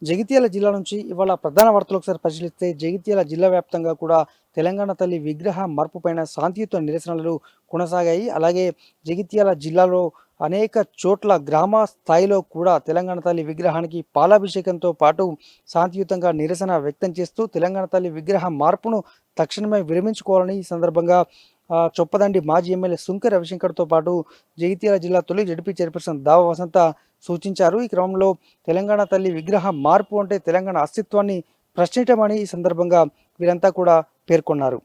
జగిత్యాల జిల్లా నుంచి ఇవాళ ప్రధాన వార్తలు ఒకసారి పరిశీలిస్తే జగిత్యాల జిల్లా వ్యాప్తంగా కూడా తెలంగాణ తల్లి విగ్రహ మార్పు పైన శాంతియుత నిరసనలు కొనసాగాయి. అలాగే జగిత్యాల జిల్లాలో అనేక చోట్ల గ్రామ స్థాయిలో కూడా తెలంగాణ తల్లి విగ్రహానికి పాలాభిషేకంతో పాటు శాంతియుతంగా నిరసన వ్యక్తం చేస్తూ తెలంగాణ తల్లి విగ్రహ మార్పును తక్షణమే విరమించుకోవాలని ఈ సందర్భంగా చొప్పదండి మాజీ ఎమ్మెల్యే సుంకె రవిశంకర్తో పాటు జగిత్యాల జిల్లా తొలి జడ్పీ చైర్పర్సన్ దావ వసంత సూచించారు. ఈ క్రమంలో తెలంగాణ తల్లి విగ్రహ మార్పు అంటే తెలంగాణ అస్తిత్వాన్ని ప్రశ్నించమని ఈ సందర్భంగా వీరంతా కూడా పేర్కొన్నారు.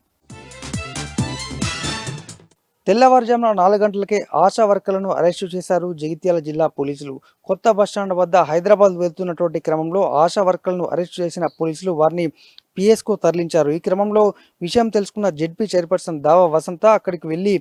తెల్లవారుజామున 4 గంటలకే ఆశా వర్కర్లను అరెస్టు చేశారు జగిత్యాల జిల్లా పోలీసులు. కొత్త బస్టాండ్ వద్ద హైదరాబాద్ వెళ్తున్నటువంటి క్రమంలో ఆశా వర్కర్లను అరెస్టు చేసిన పోలీసులు వారిని పిఎస్కు తరలించారు. ఈ క్రమంలో విషయం తెలుసుకున్న జెడ్పీ చైర్పర్సన్ దావా వసంత అక్కడికి వెళ్లి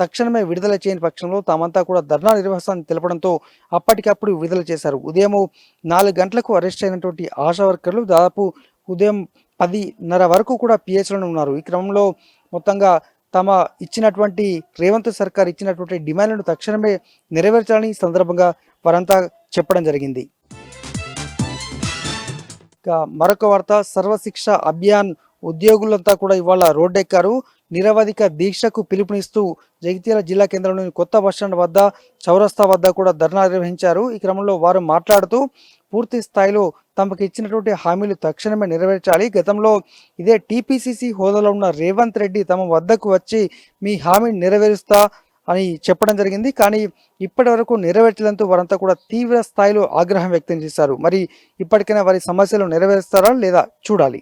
తక్షణమే విడుదల చేయని పక్షంలో తామంతా కూడా ధర్నా నిర్వహిస్తామని తెలపడంతో అప్పటికప్పుడు విడుదల చేశారు. ఉదయం 4 గంటలకు అరెస్ట్ అయినటువంటి ఆశా వర్కర్లు దాదాపు ఉదయం 10:30 వరకు కూడా పిఎస్లోనే ఉన్నారు. ఈ క్రమంలో మొత్తంగా తమ ఇచ్చినటువంటి రేవంత్ సర్కార్ ఇచ్చినటువంటి డిమాండ్లను తక్షణమే నెరవేర్చాలని ఈ సందర్భంగా వారంతా చెప్పడం జరిగింది. ఇక మరొక వార్త, సర్వశిక్ష అభియాన్ ఉద్యోగులంతా కూడా ఇవాళ రోడ్డెక్కారు. నిరవధిక దీక్షకు పిలుపునిస్తూ జగిత్యాల జిల్లా కేంద్రంలోని కొత్త బస్టాండ్ వద్ద చౌరస్తా వద్ద కూడా ధర్నా నిర్వహించారు. ఈ క్రమంలో వారు మాట్లాడుతూ పూర్తి స్థాయిలో తమకు ఇచ్చినటువంటి హామీలు తక్షణమే నెరవేర్చాలి. గతంలో ఇదే టీపీసీసీ హోదాలో ఉన్న రేవంత్ రెడ్డి తమ వద్దకు వచ్చి మీ హామీని నెరవేరుస్తా అని చెప్పడం జరిగింది. కానీ ఇప్పటి వరకు నెరవేర్చడంతో వారంతా కూడా తీవ్ర స్థాయిలో ఆగ్రహం వ్యక్తం చేశారు. మరి ఇప్పటికైనా వారి సమస్యలు నెరవేరుస్తారా లేదా చూడాలి.